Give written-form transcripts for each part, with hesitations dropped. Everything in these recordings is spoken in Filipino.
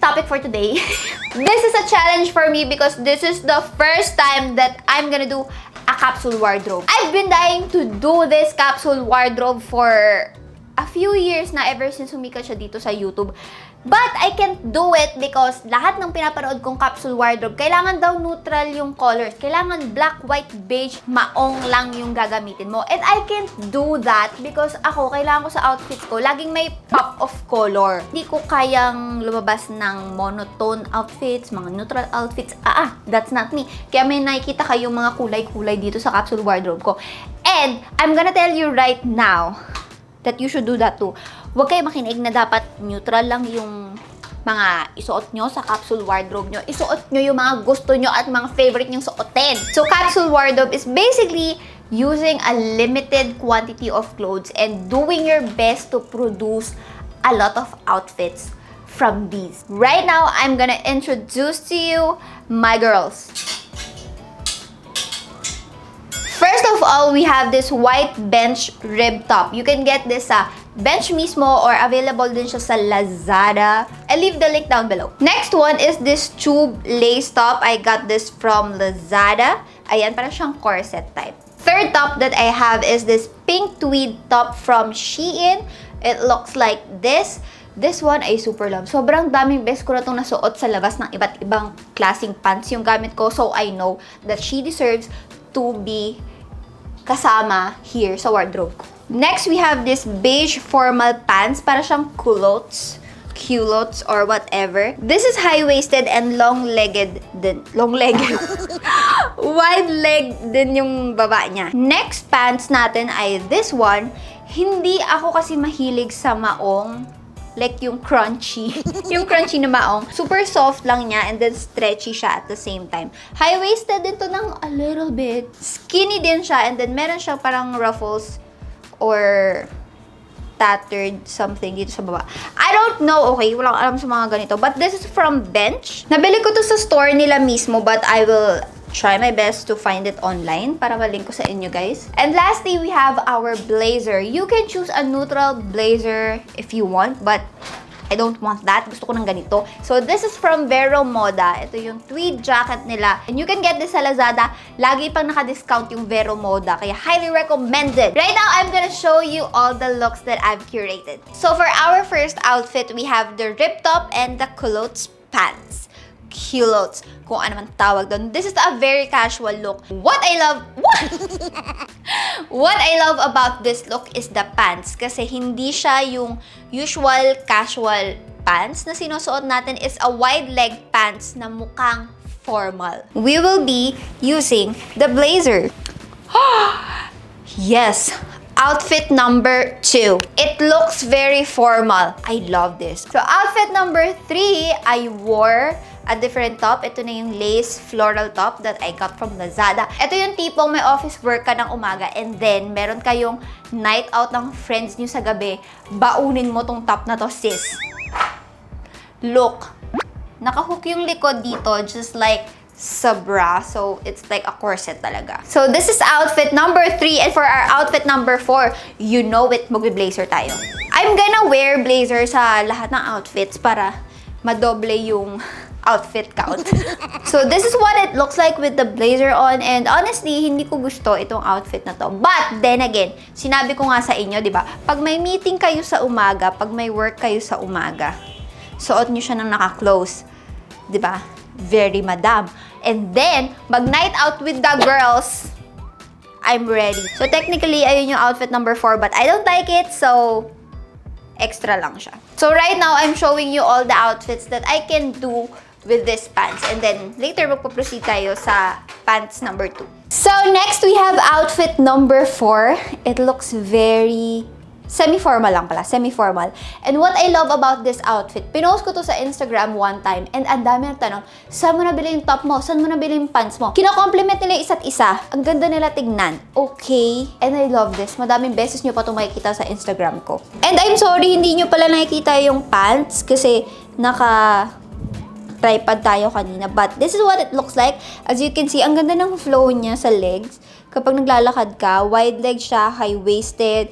topic for today. This is a challenge for me because this is the first time that I'm gonna do a capsule wardrobe. I've been dying to do this capsule wardrobe for a few years na, ever since sumikat siya dito sa YouTube. But I can't do it because lahat ng pinapanood kong capsule wardrobe, kailangan daw neutral yung colors. Kailangan black, white, beige, maong lang yung gagamitin mo. And I can't do that because ako, kailangan ko sa outfits ko, laging may pop of color. Hindi ko kayang lumabas ng monotone outfits, mga neutral outfits. That's not me. Kaya may nakikita kayong mga kulay-kulay dito sa capsule wardrobe ko. And I'm gonna tell you right now that you should do that too. Huwag kayo makinig na dapat neutral lang yung mga isuot nyo sa capsule wardrobe nyo. Isuot nyo yung mga gusto nyo at mga favorite nyong suotin. So, capsule wardrobe is basically using a limited quantity of clothes and doing your best to produce a lot of outfits from these. Right now, I'm gonna introduce to you my girls. First of all, we have this white bench rib top. You can get this sa Bench mismo or available din siya sa Lazada. I'll leave the link down below. Next one is this tube lace top. I got this from Lazada. Ayan, parang siyang corset type. Third top that I have is this pink tweed top from Shein. It looks like this. This one ay super love. Sobrang daming best ko na itong nasuot sa labas ng iba't ibang klaseng pants yung gamit ko. So I know that she deserves to be kasama here sa wardrobe ko. Next, we have this beige formal pants. Para siyang culottes or whatever. This is high-waisted and long-legged din. Long-legged. Wide leg din yung baba niya. Next pants natin ay this one. Hindi ako kasi mahilig sa maong. Like yung crunchy. Yung crunchy na maong. Super soft lang niya and then stretchy siya at the same time. High-waisted din to ng a little bit. Skinny din siya and then meron siyang parang ruffles or tattered something dito sa baba. I don't know, okay? Walang alam sa mga ganito. But this is from Bench. Nabili ko to sa store nila mismo but I will try my best to find it online para malink ko sa inyo, guys. And lastly, we have our blazer. You can choose a neutral blazer if you want, but I don't want that. Gusto ko ng ganito. So, this is from Vero Moda. Ito yung tweed jacket nila. And you can get this sa Lazada. Lagi pang naka-discount yung Vero Moda. Kaya highly recommended. Right now, I'm gonna show you all the looks that I've curated. So, for our first outfit, we have the rib top and the culottes pants. Culottes, kung ano man tawag doon. This is a very casual look. What I love about this look is the pants. Kasi hindi siya yung usual casual pants na sinusuot natin. Is a wide leg pants na mukhang formal. We will be using the blazer. Yes! Outfit number 2. It looks very formal. I love this. So, outfit number 3, I wore a different top. Ito na yung lace floral top that I got from Lazada. Ito yung tipong may office work ka ng umaga and then meron kayong night out ng friends nyo sa gabi. Baunin mo tong top na to, sis. Look. Nakahook yung likod dito just like sa bra. So, it's like a corset talaga. So, this is outfit number 3. And for our outfit number 4, you know it, magbe-blazer tayo. I'm gonna wear blazer sa lahat ng outfits para madoble yung outfit count. So, this is what it looks like with the blazer on. And honestly, hindi ko gusto itong outfit na to. But, then again, sinabi ko nga sa inyo, di ba? Pag may meeting kayo sa umaga, pag may work kayo sa umaga, suot nyo siya ng naka-close. Di ba? Very madam. And then, mag-night out with the girls, I'm ready. So, technically, ayun yung outfit number 4. But I don't like it, so extra lang siya. So, right now, I'm showing you all the outfits that I can do with this pants. And then, later, magpo-proceed tayo sa pants number 2. So, next, we have outfit number 4. It looks very semi-formal lang pala. Semi-formal. And what I love about this outfit, pinost ko to sa Instagram one time and ang dami nagtanong, saan mo nabili yung top mo? Saan mo nabili yung pants mo? Kina-compliment nila isa't isa. Ang ganda nila tignan. Okay. And I love this. Madaming beses nyo pa itong makikita sa Instagram ko. And I'm sorry, hindi nyo pala nakikita yung pants kasi tripod tayo kanina. But this is what it looks like. As you can see, ang ganda ng flow niya sa legs. Kapag naglalakad ka, wide leg siya, high-waisted,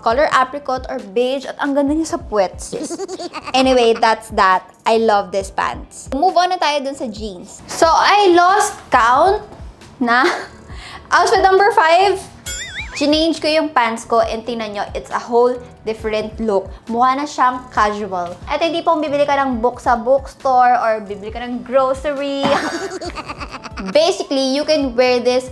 color apricot or beige, at ang ganda niya sa puwet, sis. Anyway, that's that. I love this pants. Move on na tayo dun sa jeans. So, I lost count na outfit number 5. Change ko yung pants ko and tingnan nyo, it's a whole different look. Mukha na siyang casual. At hindi pong bibili ka ng book sa bookstore or bibili ka ng grocery. Basically, you can wear this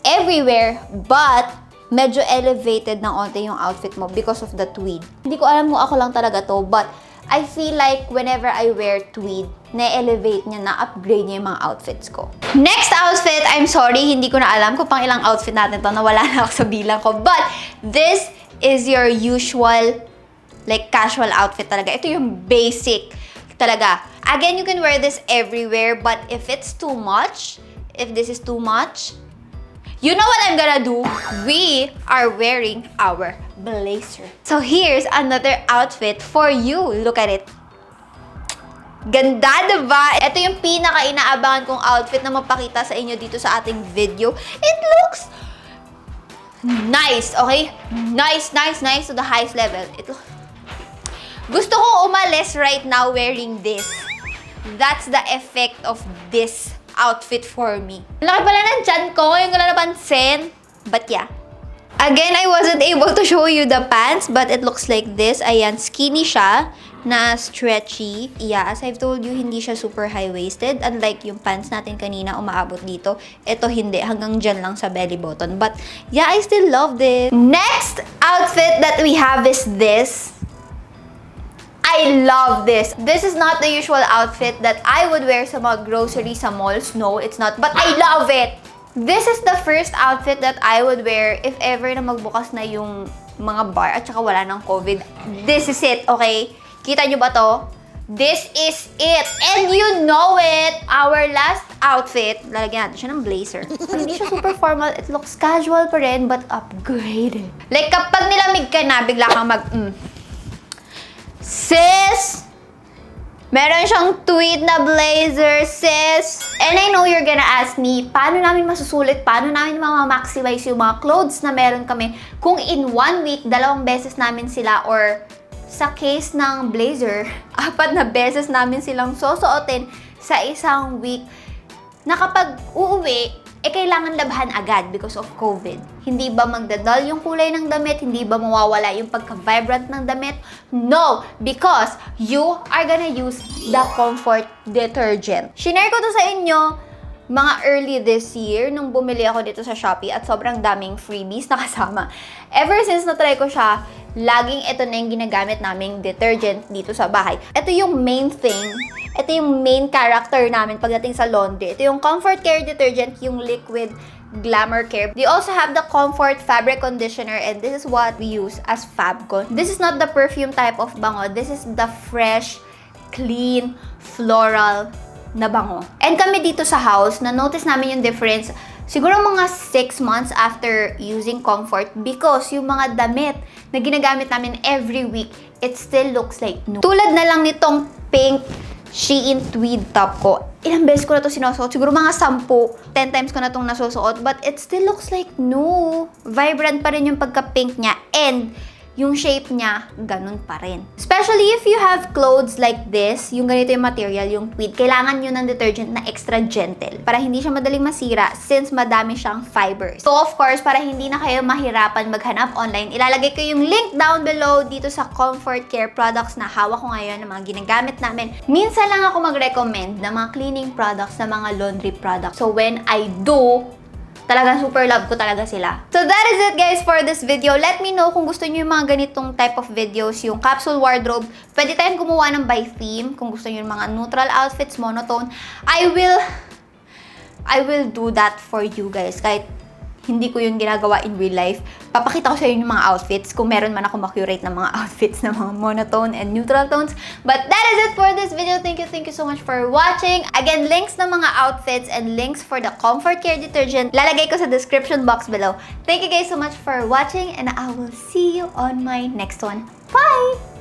everywhere, but medyo elevated ng onte yung outfit mo because of the tweed. Hindi ko alam kung ako lang talaga to, but I feel like whenever I wear tweed, na-elevate niya, na-upgrade niya yung mga outfits ko. Next outfit, I'm sorry, hindi ko na alam kung pang ilang outfit natin to, nawala na ako sa bilang ko. But, this is your usual, like, casual outfit talaga. Ito yung basic talaga. Again, you can wear this everywhere, but if it's too much, if this is too much, you know what I'm gonna do? We are wearing our blazer. So here's another outfit for you. Look at it. Ganda, diba? Ito yung pinaka-inaabangan kong outfit na mapakita sa inyo dito sa ating video. It looks nice, okay? Nice, nice, nice to the highest level. Gusto kong umalis right now wearing this. That's the effect of this outfit for me. Laki pala ng tiyan ko, ngayon ko lang napansin. But yeah. Again, I wasn't able to show you the pants, but it looks like this. Ayan, skinny siya, na stretchy. Yeah, as I've told you, hindi siya super high-waisted. Unlike yung pants natin kanina, umaabot dito. Ito hindi, hanggang dyan lang sa belly button. But yeah, I still love this. Next outfit that we have is this. I love this. This is not the usual outfit that I would wear sa mga grocery sa malls. No, it's not. But I love it! This is the first outfit that I would wear if ever na magbukas na yung mga bar at saka wala ng COVID. This is it, okay? Kita nyo ba to? This is it! And you know it! Our last outfit, lalagyan natin siya ng blazer. Hindi siya super formal. It looks casual pa rin, but upgraded. Like, kapag nilamig ka na, bigla kang sis! Meron siyang tweed na blazer, sis! And I know you're gonna ask me, paano namin masusulit, paano namin maximize yung mga clothes na meron kami kung in 1 week, 2 beses namin sila, or sa case ng blazer, 4 na beses namin silang susuotin sa isang week, na kapag uuwi, kailangan labhan agad because of COVID. Hindi ba magdadal yung kulay ng damit? Hindi ba mawawala yung pagka-vibrant ng damit? No! Because you are gonna use the comfort detergent. Shinare ko to sa inyo mga early this year nung bumili ako dito sa Shopee at sobrang daming freebies na kasama. Ever since na-try ko siya, laging ito na yung ginagamit naming detergent dito sa bahay. Ito yung main thing. Ito yung main character namin pagdating sa laundry. Ito yung Comfort Care Detergent, yung Liquid Glamour Care. They also have the Comfort Fabric Conditioner, and this is what we use as Fabcon. This is not the perfume type of bango. This is the fresh, clean, floral na bango. And kami dito sa house, na-notice namin yung difference siguro mga 6 months after using Comfort, because yung mga damit na ginagamit namin every week, it still looks like new. Tulad na lang nitong pink Shein tweed top ko. Ilang beses ko na to sinusuot. Siguro mga 10 times ko na itong nasusuot. But it still looks like new. Vibrant pa rin yung pagka-pink niya. And yung shape niya, ganun pa rin. Especially if you have clothes like this, yung ganito yung material, yung tweed, kailangan nyo ng detergent na extra gentle para hindi siya madaling masira since madami siyang fibers. So of course, para hindi na kayo mahirapan maghanap online, ilalagay ko yung link down below dito sa Comfort Care products na hawak ko ngayon, na mga ginagamit namin. Minsan lang ako mag-recommend ng mga cleaning products, na mga laundry products. So when I do, talagang super love ko talaga sila. So that is it guys for this video. Let me know kung gusto niyo yung mga ganitong type of videos, yung capsule wardrobe. Pwede tayong gumawa ng by theme kung gusto niyo yung mga neutral outfits, monotone. I will do that for you guys. Kahit hindi ko yun ginagawa in real life, papakita ko sa inyo yung mga outfits kung meron man ako ma-curate ng mga outfits na mga monotone and neutral tones. But that is it for this video. Thank you so much for watching. Again, links ng mga outfits and links for the Comfort Care Detergent lalagay ko sa description box below. Thank you guys so much for watching, and I will see you on my next one. Bye!